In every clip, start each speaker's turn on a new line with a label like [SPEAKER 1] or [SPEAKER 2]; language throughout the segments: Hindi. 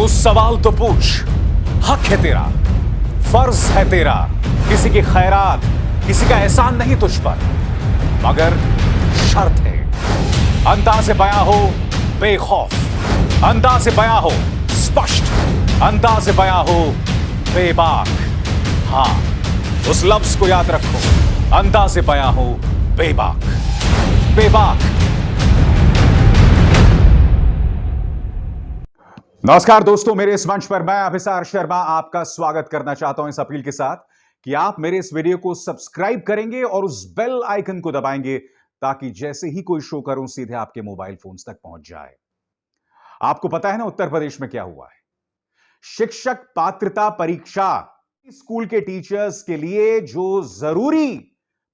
[SPEAKER 1] तू सवाल तो पूछ, हक है तेरा, फर्ज है तेरा। किसी की खैरात, किसी का एहसान नहीं तुझ पर, मगर शर्त है अंदाज़े बयां हो बेखौफ, अंदाज़े बयां हो स्पष्ट, अंदाज़े बयां हो बेबाक। हां, उस लफ्ज को याद रखो, अंदाज़े बयां हो बेबाक। बेबाक। नमस्कार दोस्तों, मेरे इस मंच पर मैं अभिसार शर्मा आपका स्वागत करना चाहता हूं इस अपील के साथ कि आप मेरे इस वीडियो को सब्सक्राइब करेंगे और उस बेल आइकन को दबाएंगे ताकि जैसे ही कोई शो करूं सीधे आपके मोबाइल फोन्स तक पहुंच जाए। आपको पता है ना उत्तर प्रदेश में क्या हुआ है? शिक्षक पात्रता परीक्षा, स्कूल के टीचर्स के लिए जो जरूरी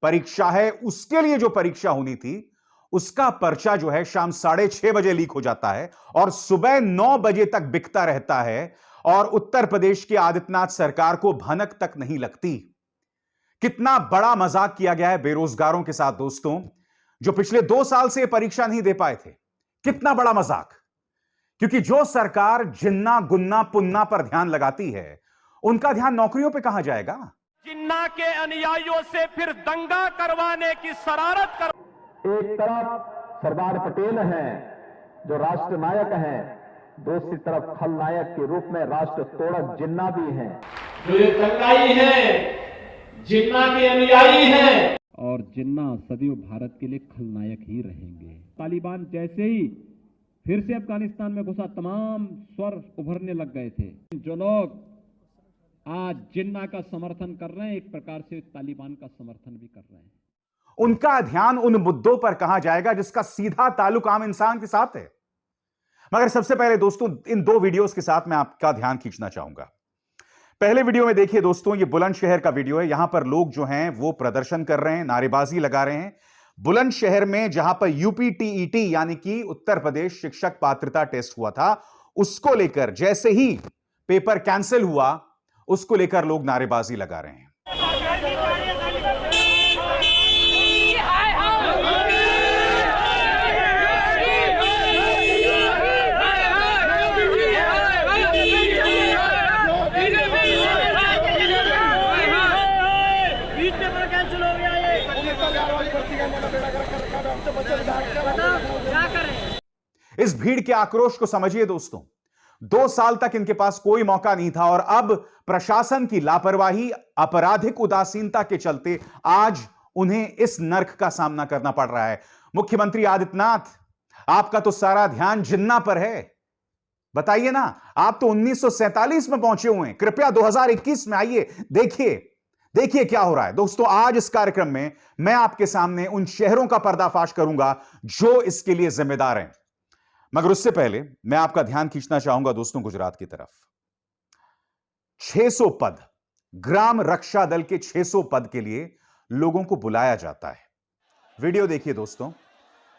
[SPEAKER 1] परीक्षा है, उसके लिए जो परीक्षा होनी थी, उसका पर्चा जो है शाम 6:30 बजे लीक हो जाता है और सुबह 9 बजे तक बिकता रहता है और उत्तर प्रदेश की आदित्यनाथ सरकार को भनक तक नहीं लगती। कितना बड़ा मजाक किया गया है बेरोजगारों के साथ दोस्तों, जो पिछले 2 साल से परीक्षा नहीं दे पाए थे। कितना बड़ा मजाक, क्योंकि जो सरकार जिन्ना गुन्ना पुन्ना पर ध्यान लगाती है, उनका ध्यान नौकरियों पे कहां जाएगा?
[SPEAKER 2] जिन्ना के अनुयायियों से फिर दंगा करवाने की शरारत कर।
[SPEAKER 3] एक तरफ सरदार पटेल हैं जो राष्ट्र नायक हैं, दूसरी तरफ खलनायक के रूप में राष्ट्र तोड़क जिन्ना भी हैं।
[SPEAKER 4] जो ये दंगाई हैं, जिन्ना के अनुयायी हैं,
[SPEAKER 5] और जिन्ना सदैव भारत के लिए खलनायक ही रहेंगे। तालिबान जैसे ही फिर से अफगानिस्तान में घुसा, तमाम स्वर उभरने लग गए थे। जो लोग आज जिन्ना का समर्थन कर रहे हैं, एक प्रकार से तालिबान का समर्थन भी कर रहे हैं।
[SPEAKER 1] उनका ध्यान उन मुद्दों पर कहां जाएगा जिसका सीधा ताल्लुक आम इंसान के साथ है। मगर सबसे पहले दोस्तों, इन 2 वीडियोस के साथ मैं आपका ध्यान खींचना चाहूंगा। पहले वीडियो में देखिए दोस्तों, ये बुलंदशहर का वीडियो है। यहां पर लोग जो हैं वो प्रदर्शन कर रहे हैं, नारेबाजी लगा रहे हैं। बुलंदशहर में जहां पर यूपीटीईटी यानी कि उत्तर प्रदेश शिक्षक पात्रता टेस्ट हुआ था, उसको लेकर जैसे ही पेपर कैंसिल हुआ, उसको लेकर लोग नारेबाजी लगा रहे हैं। इस भीड़ के आक्रोश को समझिए दोस्तों। 2 साल तक इनके पास कोई मौका नहीं था और अब प्रशासन की लापरवाही, आपराधिक उदासीनता के चलते आज उन्हें इस नर्क का सामना करना पड़ रहा है। मुख्यमंत्री आदित्यनाथ, आपका तो सारा ध्यान जिन्ना पर है। बताइए ना, आप तो 1947 में पहुंचे हुए हैं, कृपया 2021 में आइए, देखिए क्या हो रहा है। दोस्तों, आज इस कार्यक्रम में मैं आपके सामने उन शहरों का पर्दाफाश करूंगा जो इसके लिए जिम्मेदार हैं। मगर उससे पहले मैं आपका ध्यान खींचना चाहूंगा दोस्तों गुजरात की तरफ। 600 पद, ग्राम रक्षा दल के 600 पद के लिए लोगों को बुलाया जाता है। वीडियो देखिए दोस्तों,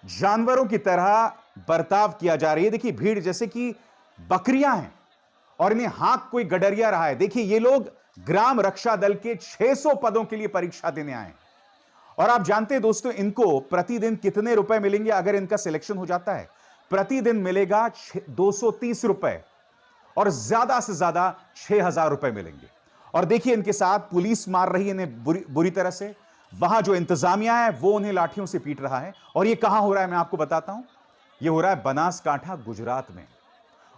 [SPEAKER 1] जानवरों की तरह बर्ताव किया जा रही है। देखिए भीड़ जैसे कि बकरियां हैं और इन्हें हाँक कोई गडरिया रहा है। देखिए ये लोग ग्राम रक्षा दल के 600 पदों के लिए परीक्षा देने आए। और आप जानते हैं दोस्तों, इनको प्रतिदिन कितने रुपए मिलेंगे अगर इनका सिलेक्शन हो जाता है? प्रतिदिन मिलेगा 230 रुपए और ज्यादा से ज्यादा 6000 रुपए मिलेंगे। और देखिए इनके साथ पुलिस मार रही है इन्हें बुरी तरह से। वहां जो इंतजामिया है वो उन्हें लाठियों से पीट रहा है। और ये कहां हो रहा है मैं आपको बताता हूं। ये हो रहा है बनासकांठा, गुजरात में।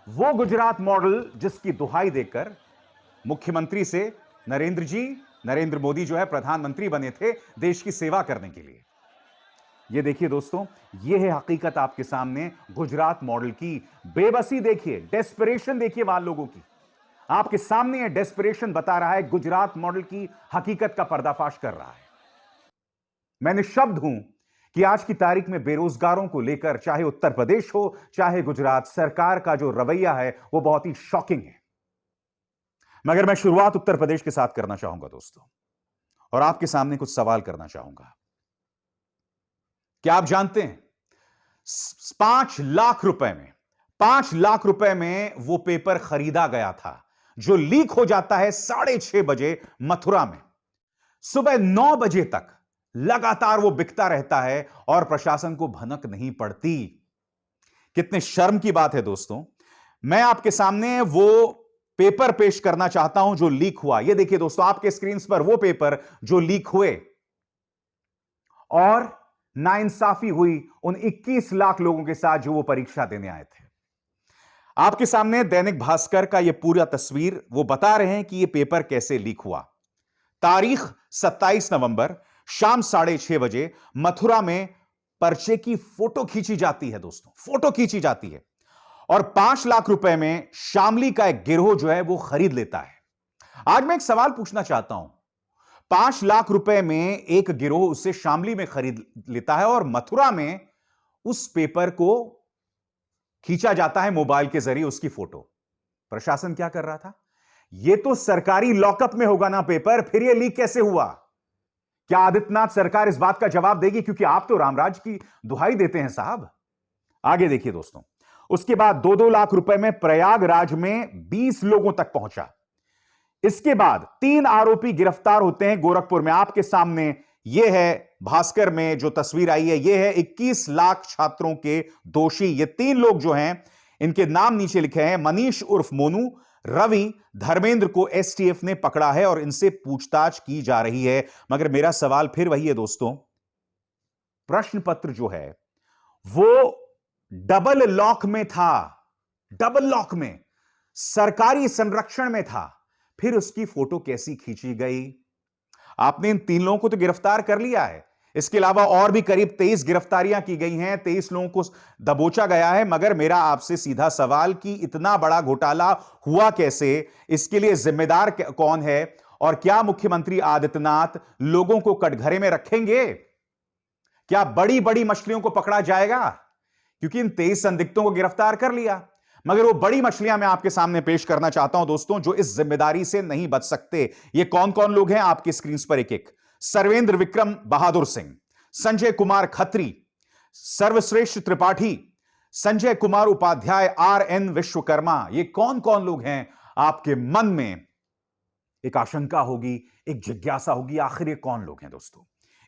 [SPEAKER 1] वो गुजरात मॉडल जिसकी दुहाई देकर मुख्यमंत्री से नरेंद्र मोदी जो है प्रधानमंत्री बने थे देश की सेवा करने के लिए। ये देखिए दोस्तों, ये है हकीकत आपके सामने गुजरात मॉडल की। बेबसी देखिए, डेस्परेशन देखिए वहां लोगों की। आपके सामने ये डेस्परेशन बता रहा है, गुजरात मॉडल की हकीकत का पर्दाफाश कर रहा है। मैं निशब्द हूं कि आज की तारीख में बेरोजगारों को लेकर, चाहे उत्तर प्रदेश हो चाहे गुजरात, सरकार का जो रवैया है वो बहुत ही शॉकिंग है। मगर मैं शुरुआत उत्तर प्रदेश के साथ करना चाहूंगा दोस्तों, और आपके सामने कुछ सवाल करना चाहूंगा। क्या आप जानते हैं 5 लाख रुपए में वो पेपर खरीदा गया था जो लीक हो जाता है 6:30 बजे मथुरा में। सुबह 9 बजे तक लगातार वो बिकता रहता है और प्रशासन को भनक नहीं पड़ती। कितने शर्म की बात है दोस्तों, मैं आपके सामने वो पेपर पेश करना चाहता हूं जो लीक हुआ। ये देखिए दोस्तों, आपके स्क्रीन पर वो पेपर जो लीक हुए और नाइंसाफी हुई उन 21 लाख लोगों के साथ जो वो परीक्षा देने आए थे। आपके सामने दैनिक भास्कर का ये पूरा तस्वीर वो बता रहे हैं कि ये पेपर कैसे लीक हुआ। तारीख 27 नवंबर शाम 6:30 बजे मथुरा में पर्चे की फोटो खींची जाती है दोस्तों, फोटो खींची जाती है और 5 लाख रुपए में शामली का एक गिरोह जो है वो खरीद लेता है। आज मैं एक सवाल पूछना चाहता हूं, 5 लाख रुपए में एक गिरोह उसे शामली में खरीद लेता है और मथुरा में उस पेपर को खींचा जाता है मोबाइल के जरिए, उसकी फोटो। प्रशासन क्या कर रहा था? यह तो सरकारी लॉकअप में होगा ना पेपर, फिर यह लीक कैसे हुआ? क्या आदित्यनाथ सरकार इस बात का जवाब देगी? क्योंकि आप तो रामराज की दुहाई देते हैं साहब। आगे देखिए दोस्तों, उसके बाद 2-2 लाख रुपए में प्रयागराज में 20 लोगों तक पहुंचा। इसके बाद 3 आरोपी गिरफ्तार होते हैं गोरखपुर में। आपके सामने यह है भास्कर में जो तस्वीर आई है, यह है 21 लाख छात्रों के दोषी। ये 3 लोग जो हैं, इनके नाम नीचे लिखे हैं। मनीष उर्फ मोनू, रवि, धर्मेंद्र को एसटीएफ ने पकड़ा है और इनसे पूछताछ की जा रही है। मगर मेरा सवाल फिर वही है दोस्तों, प्रश्न पत्र जो है वो डबल लॉक में था, डबल लॉक में, सरकारी संरक्षण में था, फिर उसकी फोटो कैसी खींची गई? आपने इन 3 लोगों को तो गिरफ्तार कर लिया है, इसके अलावा और भी करीब 23 गिरफ्तारियां की गई हैं, 23 लोगों को दबोचा गया है। मगर मेरा आपसे सीधा सवाल कि इतना बड़ा घोटाला हुआ कैसे, इसके लिए जिम्मेदार कौन है और क्या मुख्यमंत्री आदित्यनाथ लोगों को कटघरे में रखेंगे? क्या बड़ी बड़ी मछलियों को पकड़ा जाएगा? क्योंकि इन 23 संदिग्धों को गिरफ्तार कर लिया, मगर वो बड़ी मछलियां मैं आपके सामने पेश करना चाहता हूं दोस्तों, जो इस जिम्मेदारी से नहीं बच सकते। ये कौन कौन लोग हैं आपकी स्क्रीन पर एक एक। सर्वेंद्र विक्रम बहादुर सिंह, संजय कुमार खत्री, सर्वश्रेष्ठ त्रिपाठी, संजय कुमार उपाध्याय, आर.एन. विश्वकर्मा। ये कौन कौन लोग हैं? आपके मन में एक आशंका होगी, एक जिज्ञासा होगी, आखिर ये कौन लोग हैं दोस्तों?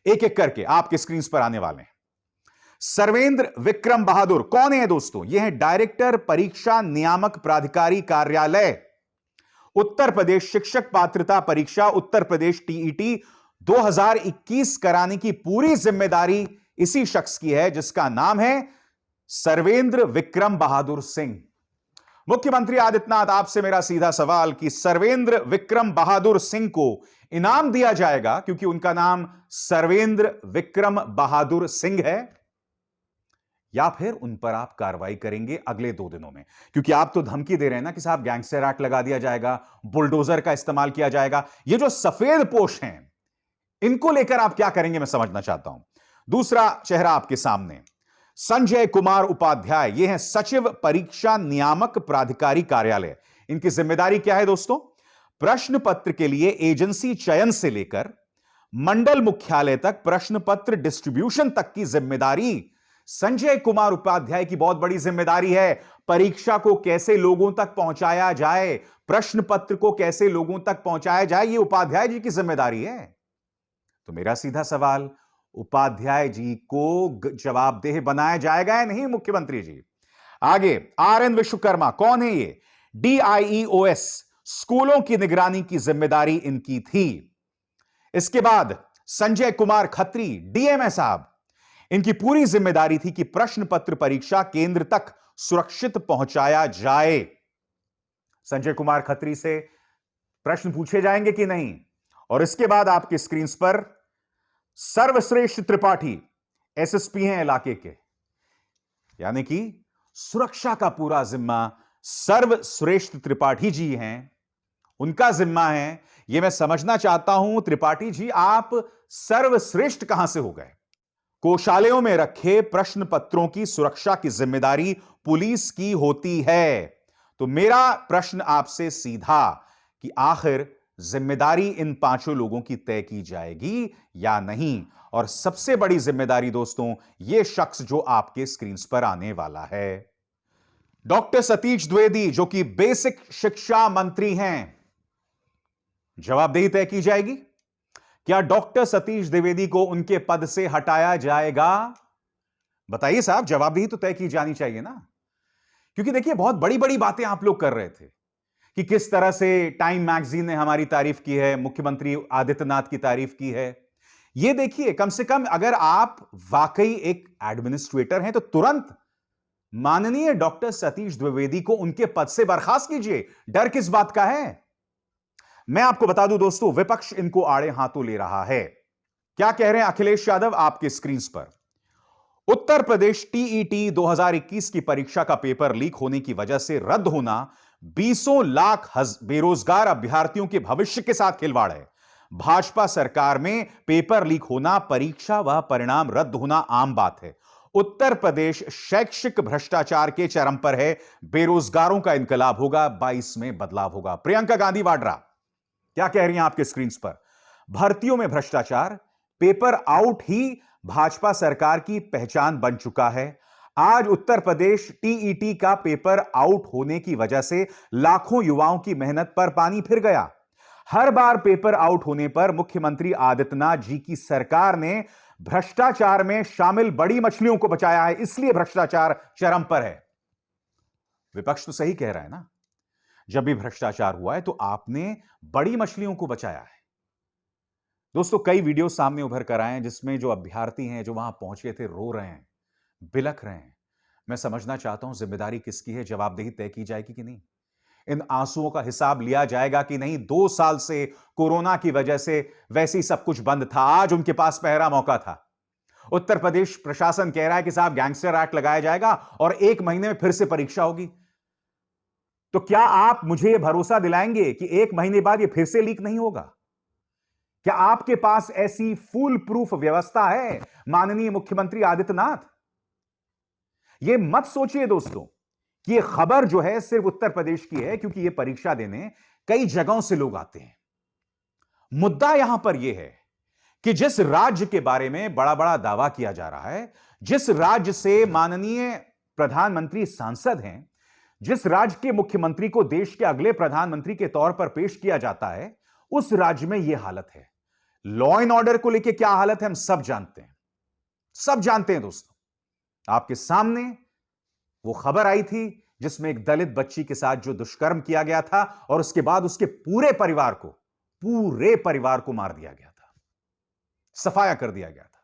[SPEAKER 1] एक एक करके आपके स्क्रीन पर आने वाले हैं। सर्वेंद्र विक्रम बहादुर कौन है दोस्तों? यह है डायरेक्टर परीक्षा नियामक प्राधिकारी कार्यालय, उत्तर प्रदेश शिक्षक पात्रता परीक्षा, उत्तर प्रदेश टीईटी 2021 कराने की पूरी जिम्मेदारी इसी शख्स की है, जिसका नाम है सर्वेंद्र विक्रम बहादुर सिंह। मुख्यमंत्री आदित्यनाथ, आपसे मेरा सीधा सवाल कि सर्वेंद्र विक्रम बहादुर सिंह को इनाम दिया जाएगा क्योंकि उनका नाम सर्वेंद्र विक्रम बहादुर सिंह है, या फिर उन पर आप कार्रवाई करेंगे अगले 2 दिनों में? क्योंकि आप तो धमकी दे रहे हैं ना कि साहब गैंगस्टर एक्ट लगा दिया जाएगा, बुलडोजर का इस्तेमाल किया जाएगा। ये जो सफेद पोश हैं, इनको लेकर आप क्या करेंगे, मैं समझना चाहता हूं। दूसरा चेहरा आपके सामने, संजय कुमार उपाध्याय, ये हैं सचिव परीक्षा नियामक प्राधिकारी कार्यालय। इनकी जिम्मेदारी क्या है दोस्तों? प्रश्न पत्र के लिए एजेंसी चयन से लेकर मंडल मुख्यालय तक प्रश्न पत्र डिस्ट्रीब्यूशन तक की जिम्मेदारी संजय कुमार उपाध्याय की बहुत बड़ी जिम्मेदारी है। परीक्षा को कैसे लोगों तक पहुंचाया जाए, प्रश्न पत्र को कैसे लोगों तक पहुंचाया जाए, यह उपाध्याय जी की जिम्मेदारी है। तो मेरा सीधा सवाल, उपाध्याय जी को जवाबदेह बनाया जाएगा या नहीं मुख्यमंत्री जी? आगे आर.एन. विश्वकर्मा कौन है? ये DIEOS स्कूलों की निगरानी की जिम्मेदारी इनकी थी। इसके बाद संजय कुमार खत्री DMA साहब, इनकी पूरी जिम्मेदारी थी कि प्रश्न पत्र परीक्षा केंद्र तक सुरक्षित पहुंचाया जाए। संजय कुमार खत्री से प्रश्न पूछे जाएंगे कि नहीं? और इसके बाद आपकी स्क्रीन पर सर्वश्रेष्ठ त्रिपाठी SSP हैं इलाके के, यानी कि सुरक्षा का पूरा जिम्मा सर्वश्रेष्ठ त्रिपाठी जी हैं, उनका जिम्मा है। यह मैं समझना चाहता हूं, त्रिपाठी जी आप सर्वश्रेष्ठ कहां से हो गए? कोषालयों में रखे प्रश्न पत्रों की सुरक्षा की जिम्मेदारी पुलिस की होती है। तो मेरा प्रश्न आपसे सीधा कि आखिर जिम्मेदारी इन 5 लोगों की तय की जाएगी या नहीं? और सबसे बड़ी जिम्मेदारी दोस्तों, यह शख्स जो आपके स्क्रीन पर आने वाला है, डॉक्टर सतीश द्विवेदी, जो कि बेसिक शिक्षा मंत्री हैं, जवाबदेही तय की जाएगी। क्या डॉक्टर सतीश द्विवेदी को उनके पद से हटाया जाएगा? बताइए साहब, जवाबदेही तो तय की जानी चाहिए ना। क्योंकि देखिए बहुत बड़ी बड़ी बातें आप लोग कर रहे थे कि किस तरह से टाइम मैगजीन ने हमारी तारीफ की है, मुख्यमंत्री आदित्यनाथ की तारीफ की है। ये देखिए, कम से कम अगर आप वाकई एक एडमिनिस्ट्रेटर हैं तो तुरंत माननीय डॉक्टर सतीश द्विवेदी को उनके पद से बर्खास्त कीजिए। डर किस बात का है? मैं आपको बता दूं दोस्तों, विपक्ष इनको आड़े हाथों ले रहा है। क्या कह रहे हैं अखिलेश यादव आपके स्क्रीन पर? उत्तर प्रदेश टीईटी 2021 की परीक्षा का पेपर लीक होने की वजह से रद्द होना 20 लाख बेरोजगार अभ्यर्थियों के भविष्य के साथ खिलवाड़ है। भाजपा सरकार में पेपर लीक होना, परीक्षा व परिणाम रद्द होना आम बात है। उत्तर प्रदेश शैक्षिक भ्रष्टाचार के चरम पर है। बेरोजगारों का इनकलाब होगा, 22 में बदलाव होगा। प्रियंका गांधी वाड्रा क्या कह रही हैं आपके स्क्रीन पर? भर्तियों में भ्रष्टाचार, पेपर आउट ही भाजपा सरकार की पहचान बन चुका है। आज उत्तर प्रदेश टीईटी का पेपर आउट होने की वजह से लाखों युवाओं की मेहनत पर पानी फिर गया। हर बार पेपर आउट होने पर मुख्यमंत्री आदित्यनाथ जी की सरकार ने भ्रष्टाचार में शामिल बड़ी मछलियों को बचाया है, इसलिए भ्रष्टाचार चरम पर है। विपक्ष तो सही कह रहा है ना, जब भी भ्रष्टाचार हुआ है तो आपने बड़ी मछलियों को बचाया है। दोस्तों, कई वीडियो सामने उभर कर आए हैं जिसमें जो अभ्यर्थी हैं जो वहां पहुंचे थे रो रहे हैं, बिलख रहे हैं। मैं समझना चाहता हूं जिम्मेदारी किसकी है, जवाबदेही तय की जाएगी कि नहीं, इन आंसुओं का हिसाब लिया जाएगा कि नहीं। 2 साल से कोरोना की वजह से वैसे ही सब कुछ बंद था, आज उनके पास पहरा मौका था। उत्तर प्रदेश प्रशासन कह रहा है कि साहब गैंगस्टर एक्ट लगाया जाएगा और 1 महीने में फिर से परीक्षा होगी। तो क्या आप मुझे यह भरोसा दिलाएंगे कि 1 महीने बाद यह फिर से लीक नहीं होगा? क्या आपके पास ऐसी फूल प्रूफ व्यवस्था है माननीय मुख्यमंत्री आदित्यनाथ? यह मत सोचिए दोस्तों कि यह खबर जो है सिर्फ उत्तर प्रदेश की है, क्योंकि यह परीक्षा देने कई जगहों से लोग आते हैं। मुद्दा यहां पर यह है कि जिस राज्य के बारे में बड़ा बड़ा दावा किया जा रहा है, जिस राज्य से माननीय प्रधानमंत्री सांसद हैं, जिस राज्य के मुख्यमंत्री को देश के अगले प्रधानमंत्री के तौर पर पेश किया जाता है, उस राज्य में यह हालत है। लॉ एंड ऑर्डर को लेकर क्या हालत है हम सब जानते हैं, सब जानते हैं दोस्तों। आपके सामने वो खबर आई थी जिसमें एक दलित बच्ची के साथ जो दुष्कर्म किया गया था और उसके बाद उसके पूरे परिवार को मार दिया गया था, सफाया कर दिया गया था।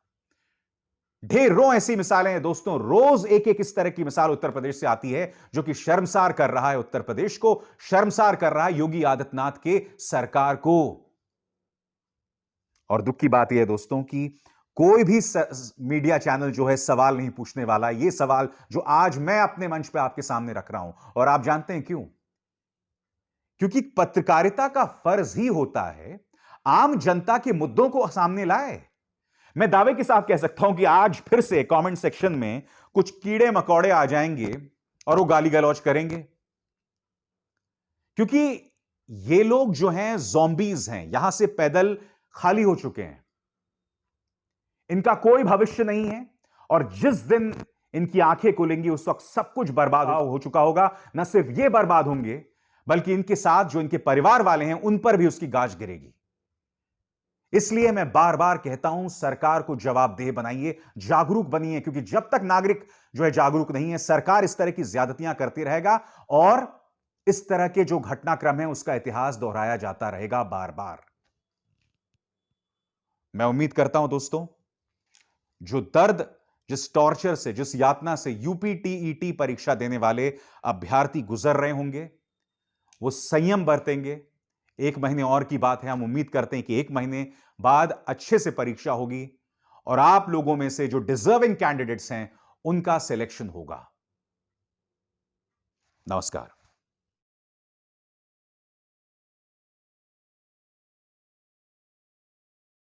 [SPEAKER 1] ढेरों ऐसी मिसालें हैं दोस्तों, रोज एक एक इस तरह की मिसाल उत्तर प्रदेश से आती है जो कि शर्मसार कर रहा है उत्तर प्रदेश को, शर्मसार कर रहा है योगी आदित्यनाथ के सरकार को। और दुख की बात यह है दोस्तों कि कोई भी मीडिया चैनल जो है सवाल नहीं पूछने वाला। ये सवाल जो आज मैं अपने मंच पे आपके सामने रख रहा हूं, और आप जानते हैं क्यों? क्योंकि पत्रकारिता का फर्ज ही होता है आम जनता के मुद्दों को सामने लाए। मैं दावे के साथ कह सकता हूं कि आज फिर से कमेंट सेक्शन में कुछ कीड़े मकोड़े आ जाएंगे और वो गाली गलौज करेंगे, क्योंकि ये लोग जो हैं ज़ॉम्बीज हैं, यहां से पैदल खाली हो चुके हैं, इनका कोई भविष्य नहीं है। और जिस दिन इनकी आंखें खुलेंगी उस वक्त सब कुछ बर्बाद हो चुका होगा। न सिर्फ ये बर्बाद होंगे बल्कि इनके साथ जो इनके परिवार वाले हैं उन पर भी उसकी गाज गिरेगी। इसलिए मैं बार बार कहता हूं, सरकार को जवाबदेह बनाइए, जागरूक बनिए, क्योंकि जब तक नागरिक जो है जागरूक नहीं है, सरकार इस तरह की ज्यादतियां करती रहेगा और इस तरह के जो घटनाक्रम है उसका इतिहास दोहराया जाता रहेगा बार बार। मैं उम्मीद करता हूं दोस्तों, जो दर्द, जिस टॉर्चर से, जिस यातना से यूपी टीईटी परीक्षा देने वाले अभ्यर्थी गुजर रहे होंगे, वो संयम बरतेंगे। 1 महीने और की बात है, हम उम्मीद करते हैं कि 1 महीने बाद अच्छे से परीक्षा होगी और आप लोगों में से जो डिजर्विंग कैंडिडेट्स हैं उनका सिलेक्शन होगा। नमस्कार।